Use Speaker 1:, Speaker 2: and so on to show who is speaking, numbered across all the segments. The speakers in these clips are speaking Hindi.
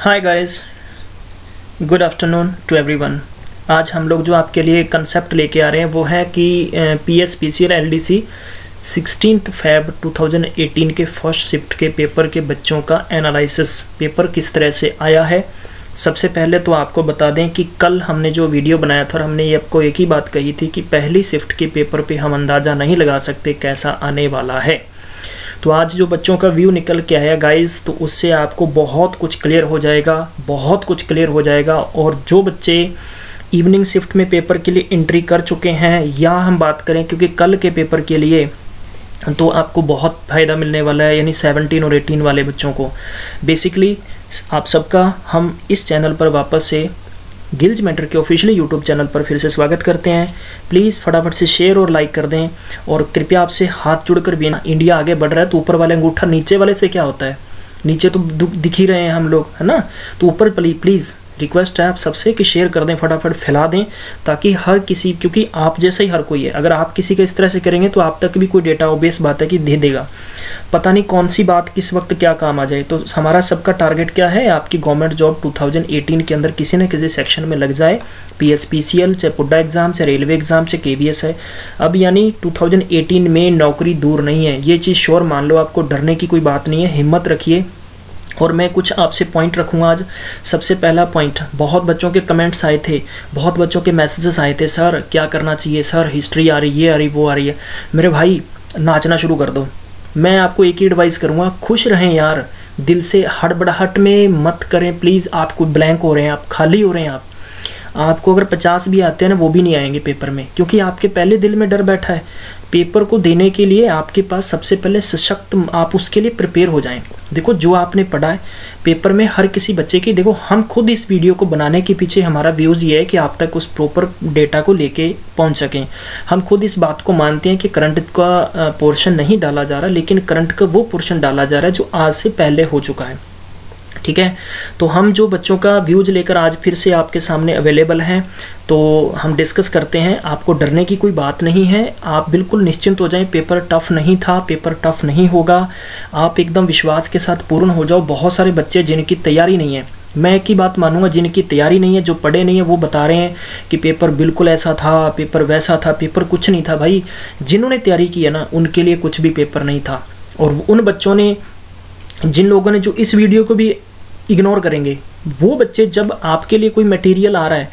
Speaker 1: Hi guys, good afternoon to everyone. आज हम लोग जो आपके लिए कंसेप्ट लेके आ रहे हैं वो है कि PSPCL LDC 16 Feb 2018 के फर्स्ट शिफ्ट के पेपर के बच्चों का एनालिसिस पेपर किस तरह से आया है। सबसे पहले तो आपको बता दें कि कल हमने जो वीडियो बनाया था और हमने ये आपको एक ही बात कही थी कि पहली शिफ्ट के पेपर पे हम अंदाज़ा नहीं लगा सकते कैसा आने वाला है। तो आज जो बच्चों का व्यू निकल के आया गाइस, तो उससे आपको बहुत कुछ क्लियर हो जाएगा। और जो बच्चे इवनिंग शिफ्ट में पेपर के लिए एंट्री कर चुके हैं या हम बात करें क्योंकि कल के पेपर के लिए तो आपको बहुत फ़ायदा मिलने वाला है, यानी 17 और 18 वाले बच्चों को। बेसिकली आप सबका हम इस चैनल पर वापस से गिल्ज मेंटर के ऑफिशियली यूट्यूब चैनल पर फिर से स्वागत करते हैं। प्लीज़ फटाफट से शेयर और लाइक कर दें और कृपया आपसे हाथ जुड़कर भी ना, इंडिया आगे बढ़ रहा है तो ऊपर वाले अंगूठा नीचे वाले से क्या होता है, नीचे तो दिख ही रहे हैं हम लोग, है ना। तो ऊपर प्लीज़ रिक्वेस्ट है आप सबसे कि शेयर कर दें, फटाफट फैला दें ताकि हर किसी, क्योंकि आप जैसा ही हर कोई है, अगर आप किसी का इस तरह से करेंगे तो आप तक भी कोई डेटा ऑब्वियस बात है कि दे देगा। पता नहीं कौन सी बात किस वक्त क्या काम आ जाए। तो हमारा सबका टारगेट क्या है, आपकी गवर्नमेंट जॉब 2018 के अंदर किसी न किसी सेक्शन में लग जाए। PSPCL चाहे पुड्डा एग्जाम, चाहे रेलवे एग्जाम, चाहे KVS है। अब यानी 2018 में नौकरी दूर नहीं है, ये चीज़ श्योर मान लो। आपको डरने की कोई बात नहीं है, हिम्मत रखिए। और मैं कुछ आपसे पॉइंट रखूँगा आज। सबसे पहला पॉइंट, बहुत बच्चों के कमेंट्स आए थे, बहुत बच्चों के मैसेजेस आए थे, सर क्या करना चाहिए, सर हिस्ट्री आ रही है, ये आ रही वो आ रही है। मेरे भाई नाचना शुरू कर दो। मैं आपको एक ही एडवाइस करूँगा, खुश रहें यार, दिल से हड़बड़ाहट में मत करें प्लीज़। आप कोई ब्लैंक हो रहे हैं, आप खाली हो रहे हैं। आपको अगर 50 भी आते हैं ना, वो भी नहीं आएंगे पेपर में, क्योंकि आपके पहले दिल में डर बैठा है। पेपर को देने के लिए आपके पास सबसे पहले सशक्त, आप उसके लिए प्रिपेयर हो जाएं। देखो जो आपने पढ़ा है पेपर में, हर किसी बच्चे की, देखो हम खुद इस वीडियो को बनाने के पीछे हमारा व्यूज़ ये है कि आप तक उस प्रॉपर डेटा को लेके पहुंच सकें। हम खुद इस बात को मानते हैं कि करंट का पोर्शन नहीं डाला जा रहा, लेकिन करंट का वो पोर्शन डाला जा रहा है जो आज से पहले हो चुका है, ठीक है। तो हम जो बच्चों का व्यूज लेकर आज फिर से आपके सामने अवेलेबल हैं, तो हम डिस्कस करते हैं। आपको डरने की कोई बात नहीं है, आप बिल्कुल निश्चिंत हो जाएं। पेपर टफ नहीं था, पेपर टफ नहीं होगा। आप एकदम विश्वास के साथ पूर्ण हो जाओ। बहुत सारे बच्चे जिनकी तैयारी नहीं है, मैं एक ही बात मानूंगा, जिनकी तैयारी नहीं है, जो पढ़े नहीं है, वो बता रहे हैं कि पेपर बिल्कुल ऐसा था, पेपर वैसा था। पेपर कुछ नहीं था भाई, जिन्होंने तैयारी की है ना, उनके लिए कुछ भी पेपर नहीं था। और उन बच्चों ने, जिन लोगों ने जो इस वीडियो को भी इग्नोर करेंगे, वो बच्चे, जब आपके लिए कोई मटेरियल आ रहा है,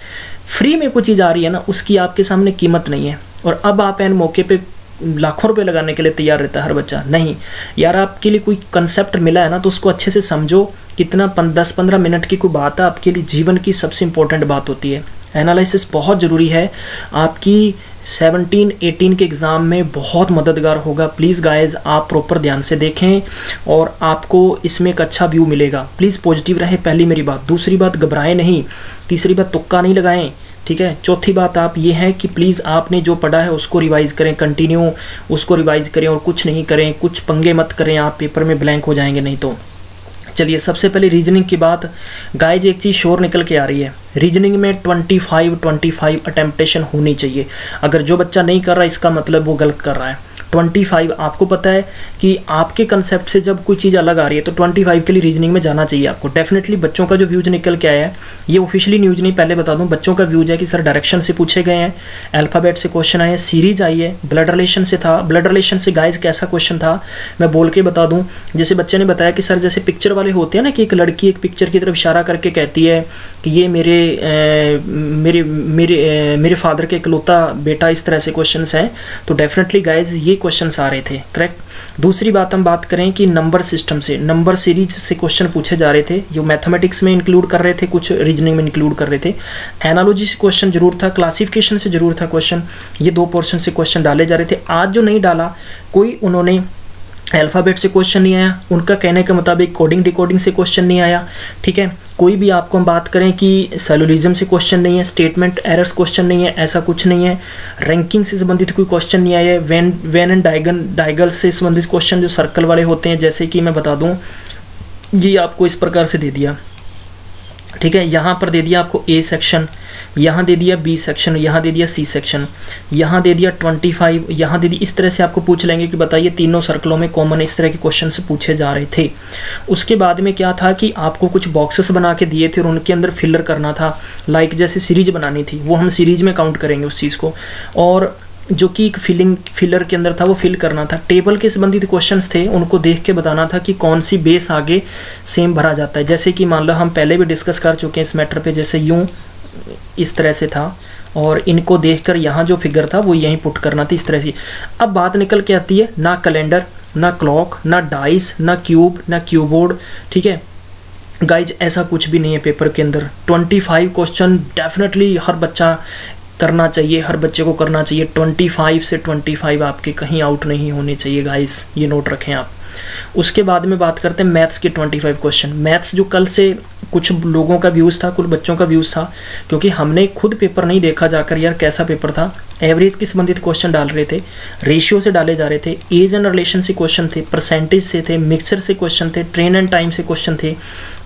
Speaker 1: फ्री में कोई चीज़ आ रही है ना, उसकी आपके सामने कीमत नहीं है। और अब आप एन मौके पे लाखों रुपए लगाने के लिए तैयार रहता है हर बच्चा। नहीं यार, आपके लिए कोई कंसेप्ट मिला है ना, तो उसको अच्छे से समझो। कितना 10-15 मिनट की कोई बात है, आपके लिए जीवन की सबसे इंपॉर्टेंट बात होती है। एनालिसिस बहुत ज़रूरी है, आपकी 17-18 के एग्ज़ाम में बहुत मददगार होगा। प्लीज़ गाइज आप प्रॉपर ध्यान से देखें और आपको इसमें एक अच्छा व्यू मिलेगा। प्लीज़ पॉजिटिव रहें, पहली मेरी बात। दूसरी बात, घबराएं नहीं। तीसरी बात, तुक्का नहीं लगाएं, ठीक है। चौथी बात आप ये है कि प्लीज़ आपने जो पढ़ा है उसको रिवाइज़ करें, कंटिन्यू उसको रिवाइज़ करें और कुछ नहीं करें, कुछ पंगे मत करें, आप पेपर में ब्लैंक हो जाएंगे नहीं तो। चलिए सबसे पहले रीजनिंग की बात। गाइज एक चीज़ श्योर निकल के आ रही है, रीजनिंग में 25 अटेम्प्टेशन होनी चाहिए। अगर जो बच्चा नहीं कर रहा, इसका मतलब वो गलत कर रहा है। 25, आपको पता है कि आपके कंसेप्ट से जब कोई चीज़ अलग आ रही है तो 25 के लिए रीजनिंग में जाना चाहिए आपको डेफिनेटली। बच्चों का जो व्यूज निकल के आया है, ये ऑफिशियली न्यूज़ नहीं, पहले बता दूं, बच्चों का व्यूज है कि सर डायरेक्शन से पूछे गए हैं, अल्फ़ाबेट से क्वेश्चन आए हैं, सीरीज आई है, ब्लड रिलेशन से था। ब्लड रिलेशन से गाइज कैसा क्वेश्चन था मैं बोल के बता दूँ। जैसे बच्चे ने बताया कि सर जैसे पिक्चर वाले होते हैं ना, कि एक लड़की एक पिक्चर की तरफ इशारा करके कहती है कि ये मेरे फादर के इकलौता बेटा, इस तरह से क्वेश्चन हैं। तो डेफिनेटली गाइज ये क्वेश्चंस आ रहे थे, करेक्ट। दूसरी बात हम बात करें कि नंबर सिस्टम से, नंबर सीरीज से क्वेश्चन पूछे जा रहे थे, जो मैथमेटिक्स में इंक्लूड कर रहे थे, कुछ रीजनिंग में इंक्लूड कर रहे थे। एनालॉजी से क्वेश्चन जरूर था, क्लासिफिकेशन से जरूर था क्वेश्चन। ये 2 पोर्शन से क्वेश्चन डाले जा रहे थे। आज जो नहीं डाला कोई, उन्होंने अल्फ़ाबेट से क्वेश्चन नहीं आया, उनका कहने के मुताबिक कोडिंग डिकोडिंग से क्वेश्चन नहीं आया, ठीक है। कोई भी आपको हम बात करें कि सेलुलिज्म से क्वेश्चन नहीं है, स्टेटमेंट एरर्स क्वेश्चन नहीं है, ऐसा कुछ नहीं है। रैंकिंग से संबंधित कोई क्वेश्चन नहीं आया है। वेन एंड डायगल से संबंधित क्वेश्चन जो सर्कल वाले होते हैं, जैसे कि मैं बता दूं, ये आपको इस प्रकार से दे दिया। ठीक है। यहाँ पर दे दिया आपको ए सेक्शन, यहाँ दे दिया बी सेक्शन, यहाँ दे दिया सी सेक्शन, यहाँ दे दिया 25, यहाँ दे दिया। इस तरह से आपको पूछ लेंगे कि बताइए तीनों सर्कलों में कॉमन इस तरह के क्वेश्चन से पूछे जा रहे थे। उसके बाद में क्या था कि आपको कुछ बॉक्सेस बना के दिए थे और उनके अंदर फिलर करना था, लाइक जैसे सीरीज बनानी थी, वो हम सीरीज में काउंट करेंगे उस चीज़ को, और जो कि एक फिलर के अंदर था वो फिल करना था। टेबल के संबंधित क्वेश्चंस थे, उनको देख के बताना था कि कौन सी बेस आगे सेम भरा जाता है। जैसे कि मान लो हम पहले भी डिस्कस कर चुके हैं इस मैटर पे, जैसे यूं इस तरह से था और इनको देखकर यहाँ जो फिगर था वो यहीं पुट करना था इस तरह से। अब बात निकल के आती है, ना कैलेंडर, ना क्लॉक, ना डाइस, ना क्यूब, ना क्यूबोर्ड, ठीक है गाइज, ऐसा कुछ भी नहीं है पेपर के अंदर। 25 क्वेश्चन डेफिनेटली हर बच्चा करना चाहिए, हर बच्चे को करना चाहिए। 25 से 25 आपके कहीं आउट नहीं होने चाहिए गाइस, ये नोट रखें आप। उसके बाद में बात करते हैं मैथ्स के 25 क्वेश्चन। मैथ्स जो कल से कुछ लोगों का व्यूज़ था, कुछ बच्चों का व्यूज़ था, क्योंकि हमने खुद पेपर नहीं देखा जाकर यार कैसा पेपर था। एवरेज के संबंधित क्वेश्चन डाल रहे थे, रेशियो से डाले जा रहे थे, एज एंड रिलेशन से क्वेश्चन थे, परसेंटेज से थे, मिक्सचर से क्वेश्चन थे, ट्रेन एंड टाइम से क्वेश्चन थे,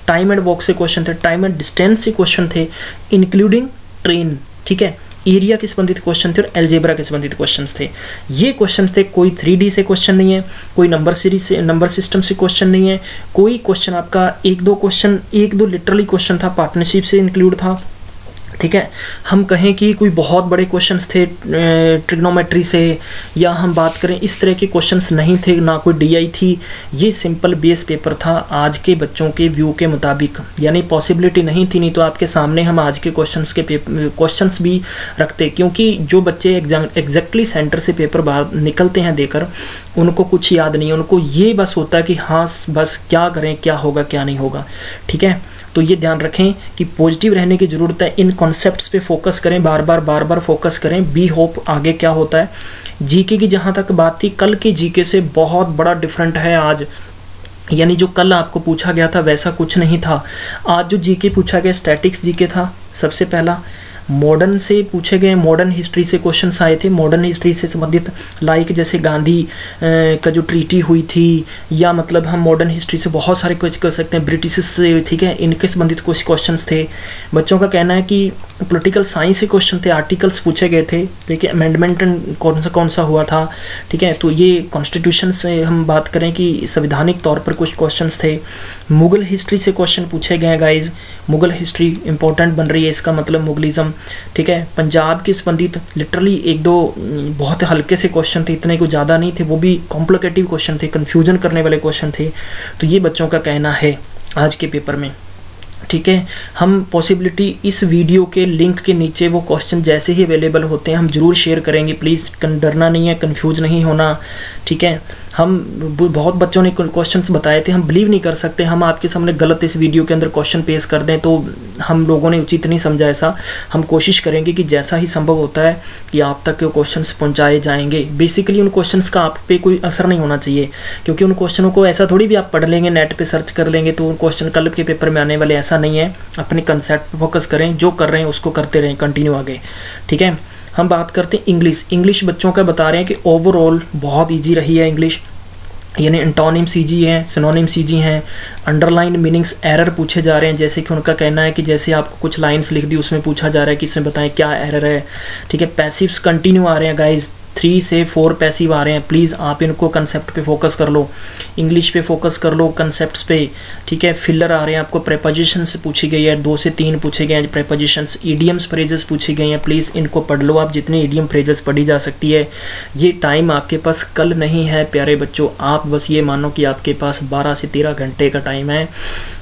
Speaker 1: टाइम एंड वॉक से क्वेश्चन थे, टाइम एंड डिस्टेंस से क्वेश्चन थे, इंक्लूडिंग ट्रेन, ठीक है, एरिया के संबंधित क्वेश्चन थे और अलजेब्रा के संबंधित क्वेश्चंस थे। ये क्वेश्चंस थे, कोई 3D से क्वेश्चन नहीं है, कोई नंबर सीरीज से, नंबर सिस्टम से क्वेश्चन नहीं है, कोई क्वेश्चन आपका एक दो लिटरली क्वेश्चन था, पार्टनरशिप से इंक्लूड था, ठीक है। हम कहें कि कोई बहुत बड़े क्वेश्चंस थे ट्रिग्नोमेट्री से, या हम बात करें इस तरह के क्वेश्चंस नहीं थे, ना कोई DI थी। ये सिंपल बेस पेपर था आज के बच्चों के व्यू के मुताबिक, यानी पॉसिबिलिटी नहीं थी, नहीं तो आपके सामने हम आज के क्वेश्चंस भी रखते, क्योंकि जो बच्चे एग्जैक्टली सेंटर से पेपर बाहर निकलते हैं देकर, उनको कुछ याद नहीं है, उनको ये बस होता है कि हाँ बस क्या करें, क्या होगा क्या नहीं होगा, ठीक है। तो ये ध्यान रखें कि पॉजिटिव रहने की ज़रूरत है, इन कॉन्सेप्ट्स पे फोकस करें, बार बार फोकस करें, बी होप आगे क्या होता है। जीके की जहाँ तक बात थी, कल के जीके से बहुत बड़ा डिफरेंट है आज, यानी जो कल आपको पूछा गया था वैसा कुछ नहीं था। आज जो जीके पूछा गया स्टैटिक्स जीके था सबसे पहला, मॉडर्न से पूछे गए, मॉडर्न हिस्ट्री से क्वेश्चंस आए थे, मॉडर्न हिस्ट्री से संबंधित, लाइक जैसे गांधी का जो ट्रीटी हुई थी, या मतलब हम मॉडर्न हिस्ट्री से बहुत सारे क्वेश्चन कर सकते हैं, ब्रिटिश से, ठीक है, इनके संबंधित कुछ क्वेश्चंस थे। बच्चों का कहना है कि पॉलिटिकल साइंस से क्वेश्चन थे, आर्टिकल्स पूछे गए थे, ठीक है, अमेंडमेंट कौन सा हुआ था, ठीक है। तो ये कॉन्स्टिट्यूशन से हम बात करें कि संवैधानिक तौर पर कुछ क्वेश्चंस थे। मुगल हिस्ट्री से क्वेश्चन पूछे गए गाइज, मुगल हिस्ट्री इंपॉर्टेंट बन रही है, इसका मतलब मुगलिज्म, ठीक है। पंजाब के संबंधित लिटरली एक दो बहुत हल्के से क्वेश्चन थे, इतने को ज़्यादा नहीं थे, वो भी कॉम्प्लिकेटिव क्वेश्चन थे, कन्फ्यूजन करने वाले क्वेश्चन थे। तो ये बच्चों का कहना है आज के पेपर में, ठीक है। हम पॉसिबिलिटी इस वीडियो के लिंक के नीचे वो क्वेश्चन जैसे ही अवेलेबल होते हैं हम ज़रूर शेयर करेंगे, प्लीज़ डरना नहीं है, कंफ्यूज नहीं होना, ठीक है। हम बहुत बच्चों ने क्वेश्चंस बताए थे, हम बिलीव नहीं कर सकते हम आपके सामने गलत इस वीडियो के अंदर क्वेश्चन पेश कर दें, तो हम लोगों ने उचित नहीं समझा ऐसा। हम कोशिश करेंगे कि जैसा ही संभव होता है कि आप तक क्वेश्चंस पहुंचाए जाएंगे। बेसिकली उन क्वेश्चंस का आप पे कोई असर नहीं होना चाहिए, क्योंकि उन क्वेश्चनों को ऐसा थोड़ी भी आप पढ़ लेंगे, नेट पे सर्च कर लेंगे तो क्वेश्चन कल के पेपर में आने वाले, ऐसा नहीं है। अपने कंसेप्ट पर फोकस करें, जो कर रहे हैं उसको करते रहें, कंटिन्यू आगे, ठीक है। हम बात करते हैं इंग्लिश बच्चों का बता रहे हैं कि ओवरऑल बहुत ईजी रही है इंग्लिश, यानी एंटोनिम सीजी हैं, सिनोनिम सीजी हैं, अंडरलाइन मीनिंग्स एरर पूछे जा रहे हैं। जैसे कि उनका कहना है कि जैसे आपको कुछ लाइंस लिख दी उसमें पूछा जा रहा है कि इसमें बताएं क्या एरर है, ठीक है। पैसिव्स कंटिन्यू आ रहे हैं गाइज, 3 से 4 पैसिव आ रहे हैं, प्लीज़ आप इनको कंसेप्ट पे फोकस कर लो, इंग्लिश पे फोकस कर लो, कंसेप्ट्स पे, ठीक है। फिलर आ रहे हैं आपको, प्रेपोजिशन से पूछी गई है, 2 से 3 पूछे गए हैं प्रेपोजिशंस, ईडियम्स फ्रेजेस पूछी गई हैं, प्लीज़ इनको पढ़ लो आप, जितनी ईडियम फ्रेजेस पढ़ी जा सकती है। ये टाइम आपके पास कल नहीं है प्यारे बच्चों, आप बस ये मानो कि आपके पास 12 से 13 घंटे का टाइम है।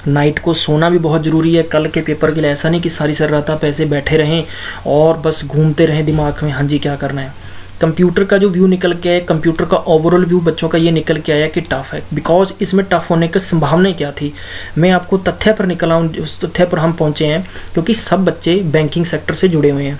Speaker 1: नाइट को सोना भी बहुत ज़रूरी है कल के पेपर के लिए, ऐसा नहीं कि सारी रात आप ऐसे बैठे रहें और बस घूमते रहें दिमाग में, हाँ जी क्या करना है। कंप्यूटर का जो व्यू निकल के आया, कंप्यूटर का ओवरऑल व्यू बच्चों का ये निकल के आया कि टफ है, बिकॉज इसमें टफ होने की संभावना क्या थी, मैं आपको तथ्य पर निकला हूँ, उस तथ्य पर हम पहुँचे हैं, क्योंकि सब बच्चे बैंकिंग सेक्टर से जुड़े हुए हैं।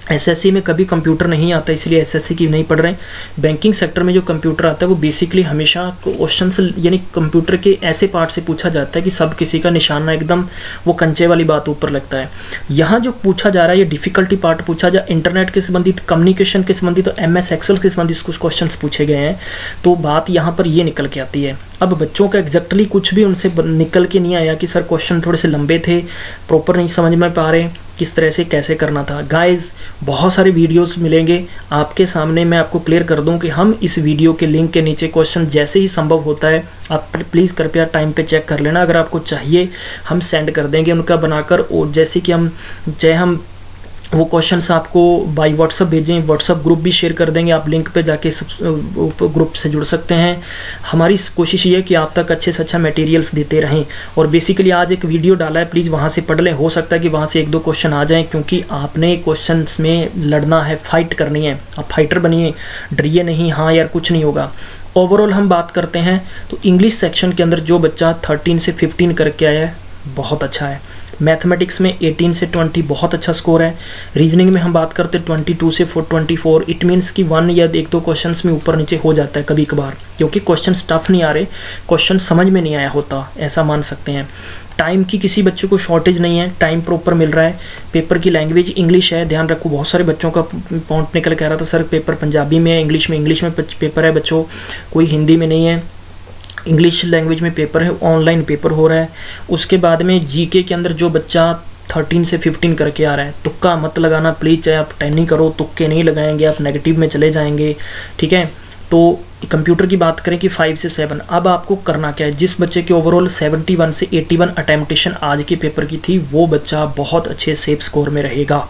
Speaker 1: एसएससी में कभी कंप्यूटर नहीं आता, इसलिए एसएससी की नहीं पढ़ रहे हैं। बैंकिंग सेक्टर में जो कंप्यूटर आता है वो बेसिकली हमेशा क्वेश्चन यानी कंप्यूटर के ऐसे पार्ट से पूछा जाता है कि सब किसी का निशाना एकदम वो कंचे वाली बात ऊपर लगता है। यहाँ जो पूछा जा रहा है ये डिफिकल्टी पार्ट पूछा जा, इंटरनेट के संबंधित, कम्युनिकेशन के संबंधित, तो MS एक्सेल के संबंधित कुछ क्वेश्चन पूछे गए हैं। तो बात यहाँ पर ये निकल के आती है। अब बच्चों का एग्जैक्टली कुछ भी उनसे निकल के नहीं आया कि सर क्वेश्चन थोड़े से लंबे थे, प्रॉपर नहीं समझ में पा रहे किस तरह से कैसे करना था। गाइस बहुत सारे वीडियोस मिलेंगे आपके सामने, मैं आपको क्लियर कर दूं कि हम इस वीडियो के लिंक के नीचे क्वेश्चन जैसे ही संभव होता है आप प्लीज़ कृपया टाइम पे चेक कर लेना। अगर आपको चाहिए हम सेंड कर देंगे उनका बनाकर, और जैसे कि हम वो क्वेश्चंस आपको बाय व्हाट्सअप भेजें, व्हाट्सअप ग्रुप भी शेयर कर देंगे, आप लिंक पे जाके ग्रुप से जुड़ सकते हैं। हमारी कोशिश ये है कि आप तक अच्छे से अच्छा मटेरियल्स देते रहें। और बेसिकली आज एक वीडियो डाला है, प्लीज़ वहाँ से पढ़ लें, हो सकता है कि वहाँ से 1-2 क्वेश्चन आ जाएँ, क्योंकि आपने क्वेश्चंस में लड़ना है, फाइट करनी है। आप फाइटर बनिए, डरिए नहीं, हाँ यार कुछ नहीं होगा। ओवरऑल हम बात करते हैं तो इंग्लिश सेक्शन के अंदर जो बच्चा 13 से 15 करके आया है बहुत अच्छा है। मैथमेटिक्स में 18 से 20 बहुत अच्छा स्कोर है। रीजनिंग में हम बात करते हैं 22 से 24, इट मीन्स कि 1 या 1-2 क्वेश्चंस में ऊपर नीचे हो जाता है कभी कभार, क्योंकि क्वेश्चंस टफ नहीं आ रहे, क्वेश्चन समझ में नहीं आया होता, ऐसा मान सकते हैं। टाइम की किसी बच्चे को शॉर्टेज नहीं है, टाइम प्रॉपर मिल रहा है। पेपर की लैंग्वेज इंग्लिश है, ध्यान रखो। बहुत सारे बच्चों का पॉइंट निकल कह रहा था सर पेपर पंजाबी में है, इंग्लिश में पेपर है बच्चों, कोई हिंदी में नहीं है, इंग्लिश लैंग्वेज में पेपर है, ऑनलाइन पेपर हो रहा है। उसके बाद में जीके के अंदर जो बच्चा 13 से 15 करके आ रहा है, तुक्का मत लगाना प्लीज़, चाहे आप 10 करो, तुक्के नहीं लगाएंगे, आप नेगेटिव में चले जाएंगे, ठीक है। तो कंप्यूटर की बात करें कि 5 से 7, अब आपको करना क्या है, जिस बच्चे के ओवरऑल 71 से 81 अटेम्प्टेशन आज के पेपर की थी, वो बच्चा बहुत अच्छे सेफ स्कोर में रहेगा,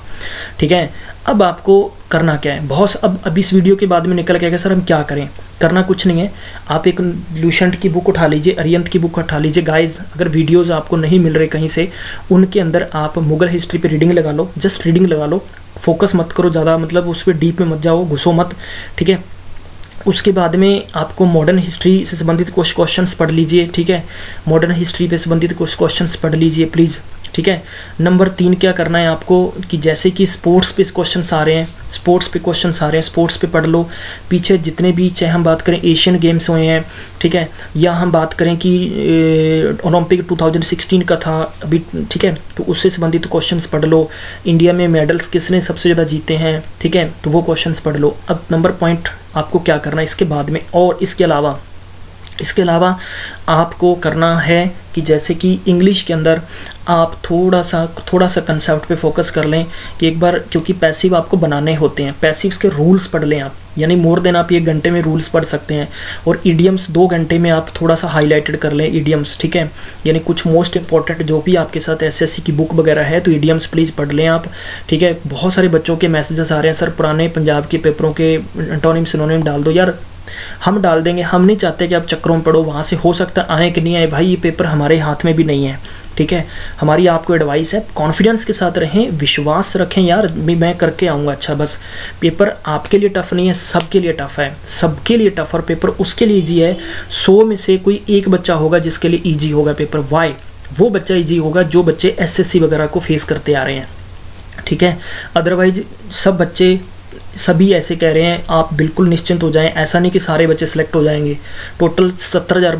Speaker 1: ठीक है। अब आपको करना क्या है, बहुत अब इस वीडियो के बाद में निकल के आएगा सर हम क्या करें। करना कुछ नहीं है, आप एक ल्यूसेंट की बुक उठा लीजिए, अरिहंत की बुक उठा लीजिए। गाइज अगर वीडियोस आपको नहीं मिल रहे कहीं से, उनके अंदर आप मुगल हिस्ट्री पे रीडिंग लगा लो, जस्ट रीडिंग लगा लो, फोकस मत करो ज़्यादा, मतलब उस पर डीप में मत जाओ, घुसो मत, ठीक है। उसके बाद में आपको मॉडर्न हिस्ट्री से संबंधित कुछ क्वेश्चंस पढ़ लीजिए, ठीक है। मॉडर्न हिस्ट्री पे संबंधित कुछ क्वेश्चंस पढ़ लीजिए प्लीज़, ठीक है। नंबर 3 क्या करना है आपको कि जैसे कि स्पोर्ट्स पे क्वेश्चंस आ रहे हैं, स्पोर्ट्स पे पढ़ लो। पीछे जितने भी, चाहे हम बात करें एशियन गेम्स हुए हैं, ठीक है, या हम बात करें कि ओलंपिक 2016 का था अभी, ठीक है, तो उससे संबंधित क्वेश्चंस पढ़ लो। इंडिया में मेडल्स किसने सबसे ज़्यादा जीते हैं, ठीक है, तो वो क्वेश्चंस पढ़ लो। अब नंबर पॉइंट आपको क्या करना है इसके बाद में, और इसके अलावा आपको करना है कि जैसे कि इंग्लिश के अंदर आप थोड़ा सा कंसेप्ट पे फोकस कर लें कि एक बार, क्योंकि पैसिव आपको बनाने होते हैं, पैसिव्स के रूल्स पढ़ लें आप, यानी मोर देन आप 1 घंटे में रूल्स पढ़ सकते हैं। और ईडियम्स 2 घंटे में आप थोड़ा सा हाईलाइटेड कर लें ईडियम्स, ठीक है, यानी कुछ मोस्ट इंपॉर्टेंट जो भी आपके साथ एसएससी की बुक वगैरह है तो ईडियम्स प्लीज़ पढ़ लें आप, ठीक है। बहुत सारे बच्चों के मैसेजेस आ रहे हैं सर पुराने पंजाब के पेपरों के एंटोनिम सिनोनिम डाल दो, यार हम डाल देंगे, हम नहीं चाहते कि आप चक्रों में पढ़ो, वहाँ से हो सकता है आए कि नहीं आए, भाई ये पेपर हमारे हाथ में भी नहीं है, ठीक है। हमारी आपको एडवाइस है, कॉन्फिडेंस के साथ रहें, विश्वास रखें, यार मैं करके आऊँगा अच्छा। बस पेपर आपके लिए टफ नहीं है, सबके लिए टफ है, सबके लिए टफ, और पेपर उसके लिए ईजी है 100 में से कोई एक बच्चा होगा जिसके लिए ईजी होगा पेपर। वाई वो बच्चा ईजी होगा जो बच्चे एसएससी वगैरह को फेस करते आ रहे हैं, ठीक है। अदरवाइज सब बच्चे सभी ऐसे कह रहे हैं, आप बिल्कुल निश्चिंत हो जाएं, ऐसा नहीं कि सारे बच्चे सिलेक्ट हो जाएंगे। टोटल 70,000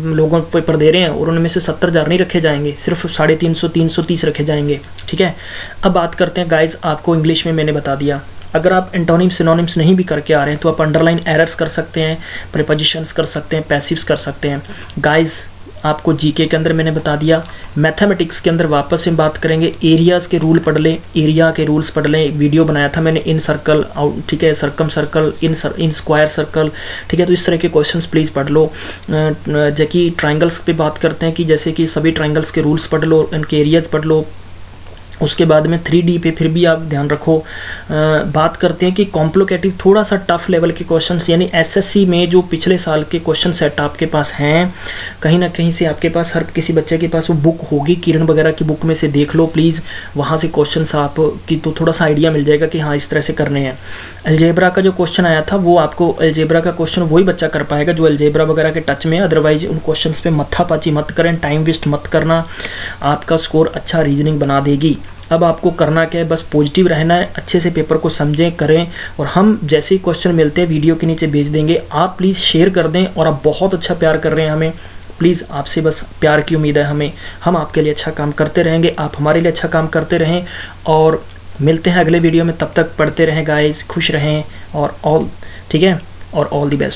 Speaker 1: लोगों को पेपर दे रहे हैं और उनमें से 70,000 नहीं रखे जाएंगे, सिर्फ 350-330 रखे जाएंगे, ठीक है। अब बात करते हैं गाइज, आपको इंग्लिश में मैंने बता दिया, अगर आप एंटोनिम सिनोनिम्स नहीं भी करके आ रहे हैं तो आप अंडरलाइन एरर्स कर सकते हैं, प्रीपोजिशंस कर सकते हैं, पैसिव्स कर सकते हैं। गाइज आपको जीके के अंदर मैंने बता दिया। मैथमेटिक्स के अंदर वापस से बात करेंगे, एरियाज़ के रूल पढ़ लें, एरिया के रूल्स पढ़ लें, वीडियो बनाया था मैंने, इन सर्कल आउट, ठीक है, circum circle, in square circle, ठीक है। तो इस तरह के क्वेश्चंस प्लीज़ पढ़ लो। जबकि ट्राइंगल्स पे बात करते हैं कि जैसे कि सभी ट्राइंगल्स के रूल्स पढ़ लो, इनके एरियाज़ पढ़ लो। उसके बाद में 3D पे फिर भी आप ध्यान रखो। बात करते हैं कि कॉम्प्लिकेटिव थोड़ा सा टफ लेवल के क्वेश्चंस, यानी एसएससी में जो पिछले साल के क्वेश्चन सेट आपके पास हैं, कहीं ना कहीं से आपके पास, हर किसी बच्चे के पास वो बुक होगी, किरण वगैरह की बुक में से देख लो प्लीज़, वहाँ से क्वेश्चंस आप की तो थोड़ा सा आइडिया मिल जाएगा कि हाँ इस तरह से करने हैं। अलजेब्रा का जो क्वेश्चन आया था वो आपको, अलजेब्रा का क्वेश्चन वही बच्चा कर पाएगा जो अलजेब्रा वगैरह के टच में है, अदरवाइज उन क्वेश्चन पे मत्थापाची मत करें, टाइम वेस्ट मत करना, आपका स्कोर अच्छा रीजनिंग बना देगी। अब आपको करना क्या है, बस पॉजिटिव रहना है, अच्छे से पेपर को समझें, करें, और हम जैसे ही क्वेश्चन मिलते हैं वीडियो के नीचे भेज देंगे। आप प्लीज़ शेयर कर दें, और आप बहुत अच्छा प्यार कर रहे हैं हमें, प्लीज़ आपसे बस प्यार की उम्मीद है हमें। हम आपके लिए अच्छा काम करते रहेंगे, आप हमारे लिए अच्छा काम करते रहें, और मिलते हैं अगले वीडियो में। तब तक पढ़ते रहें गाइस, खुश रहें, और ऑल ठीक है, और ऑल द बेस्ट।